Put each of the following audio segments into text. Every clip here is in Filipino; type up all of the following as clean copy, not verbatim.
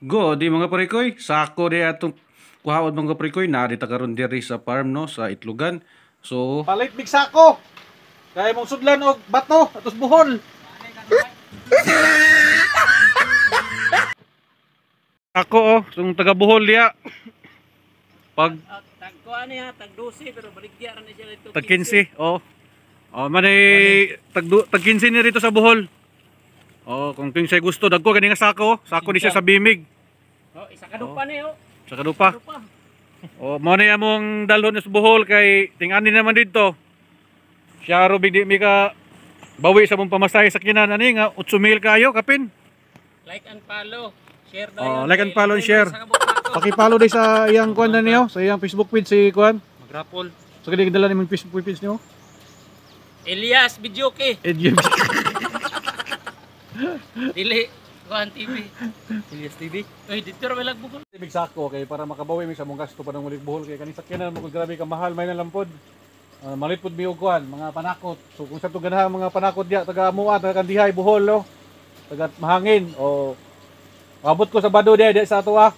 Go, di mga parikoy, sako di atong kuhaon mga parikoy, nari ta karon diri sa farm no sa Itlogan. So, Palit big sako. Kaya mong sudlan og bato atos buhol. ako sung taga Bohol diya. Pag Tag kuan niya, tag 12 pero baligya ra na siya dito. tag 15, oh. Oh, manay tag 15 ni rito sa Bohol. Oh, kung kinsay gusto dagko kani nga sako, sako di siya sa Bimig. Oh, isa ka dupa ni oh. Sa Kadupa. Dupa. Oh, mo na among dalhon sa Bohol kay tingani naman dito. Siya ro bigdi mi ka bawi sa mong pamasahe sa kinan ani nga 8,000 kayo kapin. Like and follow. Share daw. Oh, like and follow and share. Paki-follow day sa iyang kuan na niyo, sa iyang Facebook page si kuan. Magrapol. So kadi dala nimong Facebook page niyo. Elias Bidyoke. EDM. Dili Kuan TV. Elias TV. Oy, dito ra lang bukol. Big sako kay para makabawi mi sa mong gasto pa ng ulit buhol kay kani sakyanan mo grabe ka mahal may nalampod. Malit pud mi og kuan mga panakot. So kung sa to ganahan mga panakot diya taga amuan taga kandihay buhol no. Taga mahangin o abot ko sa bado diya sa ato ah.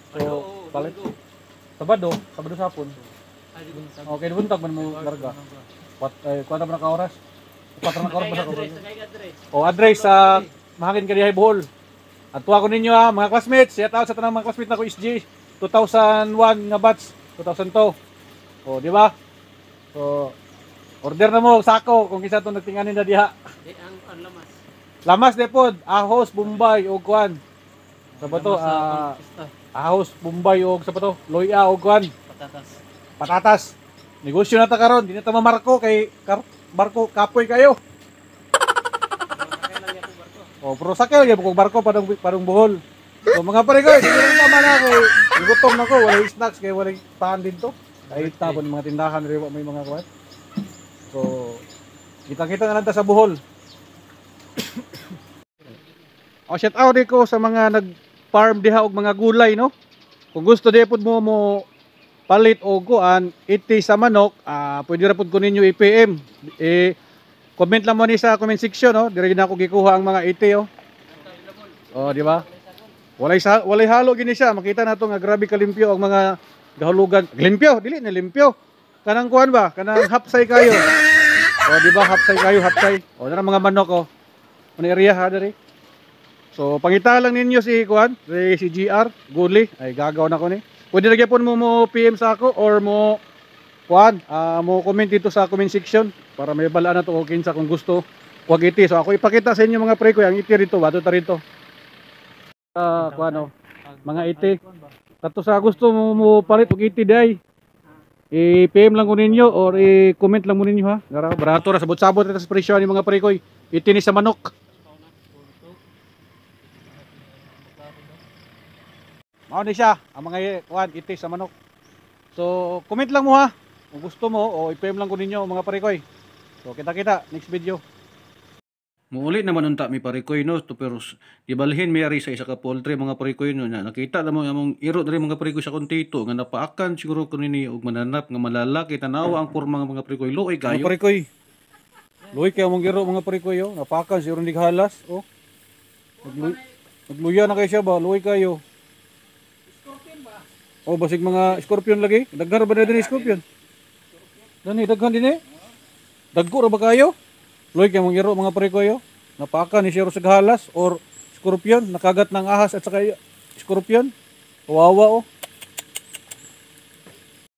So palit Sabado sapon. Okay, buntag man mo larga. Kuan na ka oras? 4 na ka oras ba sa o address sa mahangin kandihay buhol. Adtuwa ko ninyo ha mga classmates. Shout out sa tanang mga classmates na ko SG 2001 nga batch 2002. O di ba? So order na mo sako kung kinsa to nagtinganin na diha. Di ang lamas. Lamas de pod, ahos, bombay og kuan. Sa bato ahos, bombay og sa bato, loya og kuan. Patatas. Patatas. Negosyo na ta karon, di na ta mamarko kay barko kapoy kayo. O pero sakay gyud kog barko padung buhol. So mga pare ko, di na tama na kay gutom na ko, wala snacks kay wala paan dito. Kahit tabon mga tindahan rin may mga kuwan. So kita-kita na lang ta sa buhol. O shout out ko sa mga nag-farm diha og mga gulay no. Kung gusto di pud mo palit og kuan iti sa manok, pwede ra pud ko ninyo i-PM. Comment lang mo ni sa comment section no. Dire na ako gikuha ang mga iti oh. Oh, di ba? Walay halo gini siya. Makita nato nga grabe kalimpyo ang mga gahulugan. Limpyo, dili na limpyo. Kanang kuan ba? Kanang hapsay kayo. O di ba hapsay kayo, hapsay. O na mga manok oh. Ano area ha diri? So pangita lang ninyo si kuan, si GR, Guli. Ay gagaw na ko ni. Pwede ra gyapon mo PM sa ako or mo kuan, mo comment dito sa comment section para may balaan na to kung kinsa kung gusto. Wag iti. So ako ipakita sa inyo mga pre ko ang iti rito, bato ta rito. Kuan oh, mga iti. Kato sa gusto mo palit og iti day. I-PM lang ko ninyo or i-comment lang mo ninyo ha. Barato ra sabot-sabot ito sa presyo ni mga pre ko. Iti ni sa manok. Mao ni siya ang mga kuan iti sa manok. So comment lang mo ha. Kung gusto mo o i-PM lang ko ninyo mga pre ko. So kita-kita next video. Muuli naman unta mi parikoy no, to pero gibalhin mi ari sa isa ka poultry mga parikoy no na nakita namong among iro diri mga parikoy sa kontito nga napaakan siguro kunini og mananap nga malalaki tanawa ang porma nga mga parikoy luoy Mga kayo. parikoy. Luoy kayo mong giro mga parikoy oh. Napakan siguro hindi halas oh. Nagluya na kayo siya ba? Luoy kayo. Scorpion ba? Oh, basig mga scorpion lagi. Daghan ba na din scorpion? Dani daghan din eh. Dagko ra ba kayo? Luoy kayo mong giro mga parikoy oh. Napakan ni siya sa halas or scorpion, nakagat ng ahas at saka scorpion. Kawawa oh.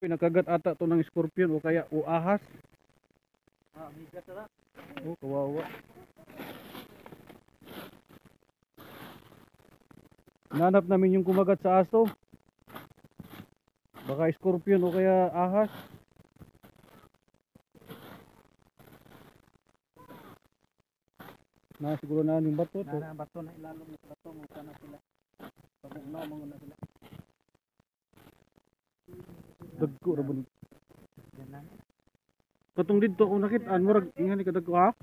Nakagat ata to ng scorpion o kaya o ahas. Bigat na. Oh, kawawa. Nanap namin yung kumagat sa aso. Baka scorpion o kaya ahas. Na siguro na yung bato to. Na bato na ilalong ng bato mo sana sila. Pagugnaw mo na sila. Dagko ra bun. Katong didto ko nakit-an murag ingani ka dagko ha.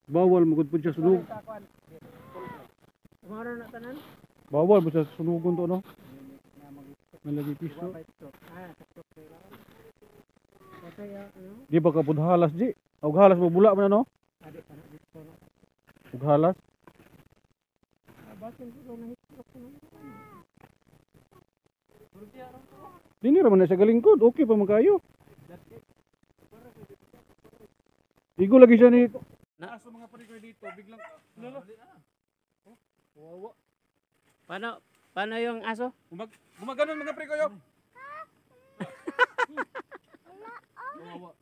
Bawal magud pud siya sunog. Maro na tanan. Bawal mo sa sunugon to no. Nalagi piso. Di ba kapud halas di? Og halas mo bula man no? Ug halas. Dini raman na sa galingkod. Okay pa man kayo. Igo lagi siya ni Aso mga parikoy dito, biglang lalo. Wawa. Paano yung aso? Gumaganon mga parikoy. Wawa.